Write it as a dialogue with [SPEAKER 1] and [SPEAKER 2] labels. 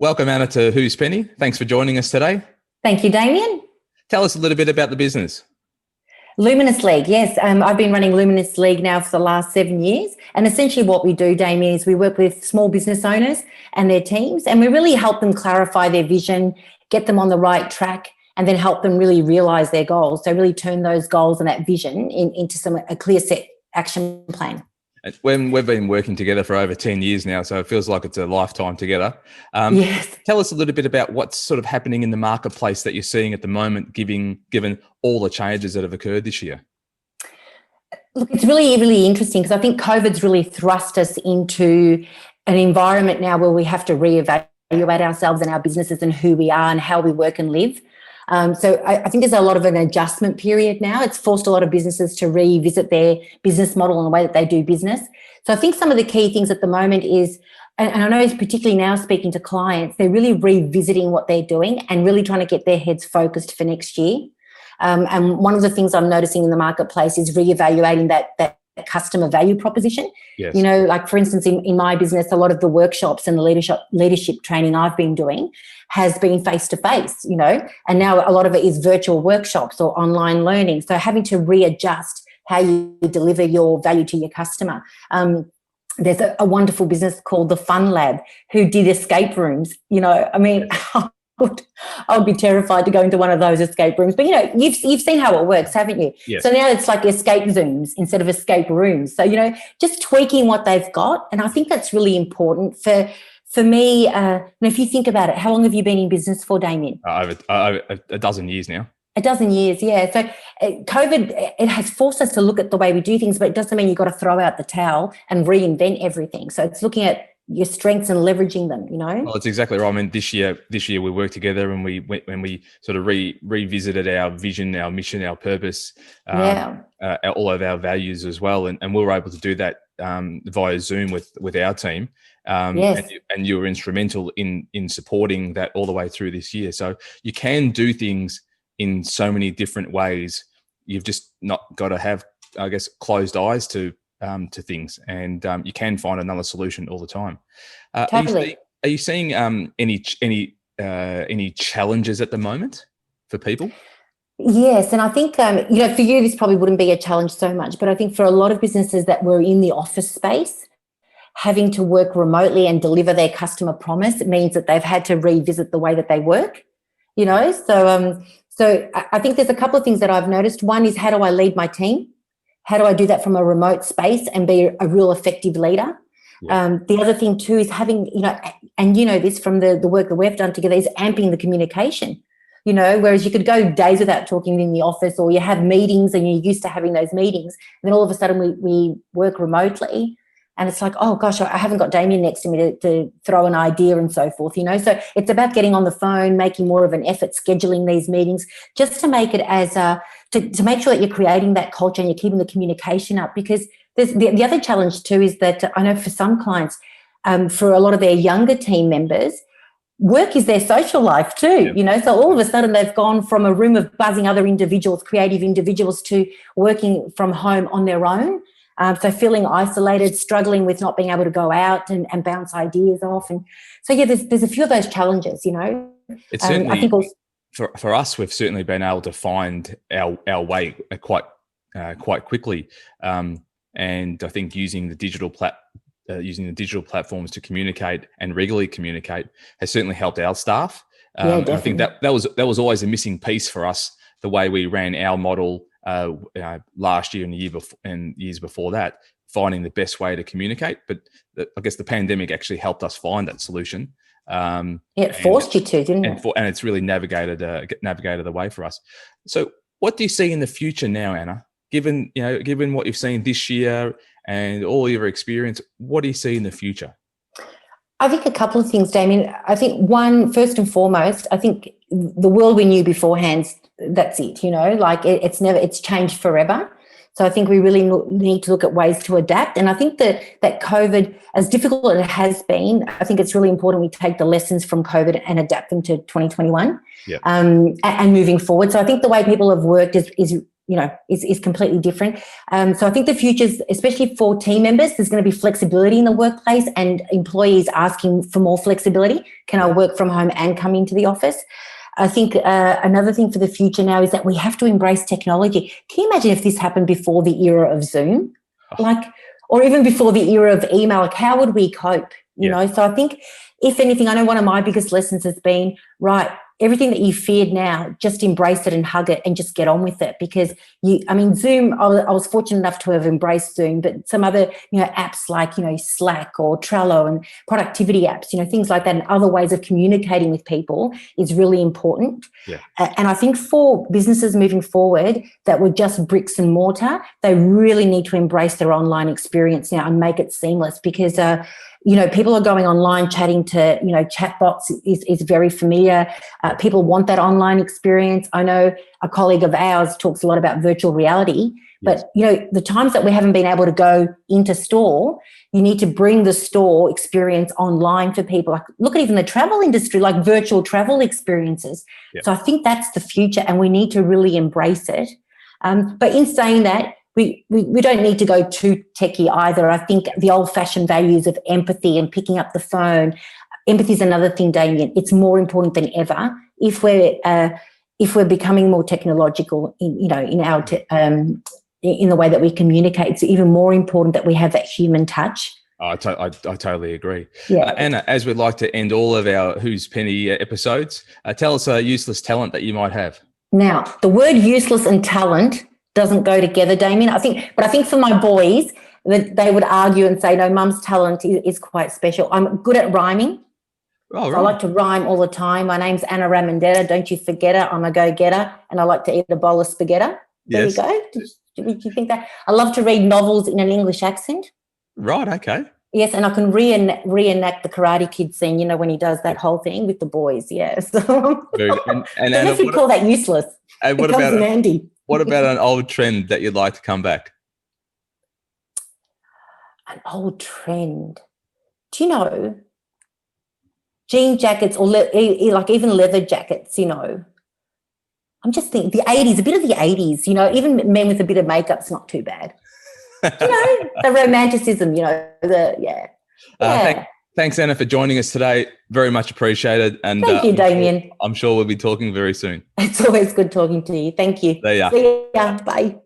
[SPEAKER 1] Welcome, Anna, to Who's Penny. Thanks for joining us today.
[SPEAKER 2] Thank you, Damien.
[SPEAKER 1] Tell us a little bit about the business.
[SPEAKER 2] Luminous League, yes. I've been running Luminous League now for the last 7 years. And essentially what we do, Damien, is we work with small business owners and their teams, and we really help them clarify their vision, get them on the right track, and then help them really realise their goals. So really turn those goals and that vision into a clear set action plan.
[SPEAKER 1] When we've been working together for over 10 years now, so it feels like it's a lifetime together.
[SPEAKER 2] Yes.
[SPEAKER 1] Tell us a little bit about what's sort of happening in the marketplace that you're seeing at the moment, given all the changes that have occurred this year.
[SPEAKER 2] Look, it's really, really interesting because I think COVID's really thrust us into an environment now where we have to reevaluate ourselves and our businesses and who we are and how we work and live. So I think there's a lot of an adjustment period now. It's forced a lot of businesses to revisit their business model and the way that they do business. So I think some of the key things at the moment is, and I know particularly now speaking to clients, they're really revisiting what they're doing and really trying to get their heads focused for next year. And one of the things I'm noticing in the marketplace is reevaluating that customer value proposition.
[SPEAKER 1] Yes.
[SPEAKER 2] You know, like for instance, in my business, a lot of the workshops and the leadership training I've been doing has been face-to-face, you know, and now a lot of it is virtual workshops or online learning. So having to readjust how you deliver your value to your customer. There's a wonderful business called the Fun Lab who did escape rooms. You know, I mean, I would be terrified to go into one of those escape rooms. But, you know, you've seen how it works, haven't you?
[SPEAKER 1] Yes.
[SPEAKER 2] So now it's like escape Zooms instead of escape rooms. So, you know, just tweaking what they've got. And I think that's really important for me. If you think about it, how long have you been in business for, Damien?
[SPEAKER 1] Over a dozen years now.
[SPEAKER 2] A dozen years, yeah. So COVID, it has forced us to look at the way we do things, but it doesn't mean you've got to throw out the towel and reinvent everything. So it's looking at your strengths and leveraging them, you know?
[SPEAKER 1] Well, it's exactly right. I mean, this year we worked together and we sort of revisited our vision, our mission, our purpose, all of our values as well. And we were able to do that via Zoom with our team.
[SPEAKER 2] Yes.
[SPEAKER 1] And you were instrumental in supporting that all the way through this year. So you can do things in so many different ways. You've just not got to have, I guess, closed eyes to things, and you can find another solution all the time.
[SPEAKER 2] Totally.
[SPEAKER 1] Are you seeing any challenges at the moment for people?
[SPEAKER 2] Yes, and I think for you this probably wouldn't be a challenge so much, but I think for a lot of businesses that were in the office space, having to work remotely and deliver their customer promise, it means that they've had to revisit the way that they work. You know, so I think there's a couple of things that I've noticed. One is, how do I lead my team? How do I do that from a remote space and be a real effective leader? Yeah. The other thing too is having, you know, and you know this from the work that we've done together, is amping the communication. You know, whereas you could go days without talking in the office, or you have meetings and you're used to having those meetings, and then all of a sudden we work remotely. And it's like, oh, gosh, I haven't got Damien next to me to throw an idea and so forth, you know. So it's about getting on the phone, making more of an effort, scheduling these meetings, just to make it as to make sure that you're creating that culture and you're keeping the communication up. Because there's the other challenge too is that I know for some clients, for a lot of their younger team members, work is their social life too,
[SPEAKER 1] Yep.
[SPEAKER 2] You know. So all of a sudden they've gone from a room of buzzing other individuals, creative individuals, to working from home on their own. So feeling isolated, struggling with not being able to go out and bounce ideas off. And so, yeah, there's a few of those challenges, you know.
[SPEAKER 1] It's certainly,
[SPEAKER 2] I think also,
[SPEAKER 1] for us, we've certainly been able to find our way quite quickly. And I think using the digital platforms to communicate and regularly communicate has certainly helped our staff.
[SPEAKER 2] Yeah,
[SPEAKER 1] I think that was always a missing piece for us, the way we ran our model last year and the year before and years before that, finding the best way to communicate. But I guess the pandemic actually helped us find that solution.
[SPEAKER 2] It forced you to, didn't it?
[SPEAKER 1] And it's really navigated the way for us. So what do you see in the future now, Anna? Given what you've seen this year and all your experience, what do you see in the future?
[SPEAKER 2] I think a couple of things, Damien. I think one, first and foremost, I think the world we knew beforehand, that's it, you know, like it's changed forever. So I think we really need to look at ways to adapt. And I think that COVID, as difficult as it has been, I think it's really important we take the lessons from COVID and adapt them to 2021.
[SPEAKER 1] Yep.
[SPEAKER 2] And moving forward. So I think the way people have worked is is completely different. So I think the future's, especially for team members, there's going to be flexibility in the workplace and employees asking for more flexibility. Can I work from home and come into the office? I think another thing for the future now is that we have to embrace technology. Can you imagine if this happened before the era of Zoom? Or even before the era of email, how would we cope? You know, so I think if anything, I know one of my biggest lessons has been, everything that you feared now, just embrace it and hug it and just get on with it. Because Zoom, I was fortunate enough to have embraced Zoom, but some other, apps like, Slack or Trello and productivity apps, things like that, and other ways of communicating with people is really important.
[SPEAKER 1] Yeah.
[SPEAKER 2] And I think for businesses moving forward that were just bricks and mortar, they really need to embrace their online experience now and make it seamless, because people are going online chatting to, chatbots is very familiar. People want that online experience. I know a colleague of ours talks a lot about virtual reality, but, the times that we haven't been able to go into store, you need to bring the store experience online for people. Like, look at even the travel industry, like virtual travel experiences.
[SPEAKER 1] Yep.
[SPEAKER 2] So I think that's the future and we need to really embrace it. But in saying that, we don't need to go too techie either. I think the old-fashioned values of empathy and picking up the phone, empathy is another thing, Damien. It's more important than ever if we're becoming more technological in our in the way that we communicate. It's even more important that we have that human touch.
[SPEAKER 1] I totally agree.
[SPEAKER 2] Yeah.
[SPEAKER 1] Anna, as we'd like to end all of our Who's Penny episodes, tell us a useless talent that you might have.
[SPEAKER 2] Now, the word useless and talent doesn't go together, Damien. I think for my boys, that they would argue and say, no, mum's talent is quite special. I'm good at rhyming.
[SPEAKER 1] Oh, right.
[SPEAKER 2] So I like to rhyme all the time. My name's Anna Ramondetta. Don't you forget it. I'm a go-getter. And I like to eat a bowl of spaghetti. There you go. Did you think that? I love to read novels in an English accent.
[SPEAKER 1] Right, okay.
[SPEAKER 2] Yes, and I can reenact the Karate Kid scene, when he does that whole thing with the boys, yes.
[SPEAKER 1] And
[SPEAKER 2] unless you call that useless.
[SPEAKER 1] And what
[SPEAKER 2] about Andy?
[SPEAKER 1] What about an old trend that you'd like to come back?
[SPEAKER 2] An old trend. Do you know, jean jackets or like even leather jackets, I'm just thinking the 80s, a bit of the 80s, even men with a bit of makeup's not too bad. The romanticism,
[SPEAKER 1] Thanks, Anna, for joining us today. Very much appreciated. And
[SPEAKER 2] thank you, Damien.
[SPEAKER 1] I'm sure we'll be talking very soon.
[SPEAKER 2] It's always good talking to you. Thank you.
[SPEAKER 1] There you are.
[SPEAKER 2] See ya. Bye.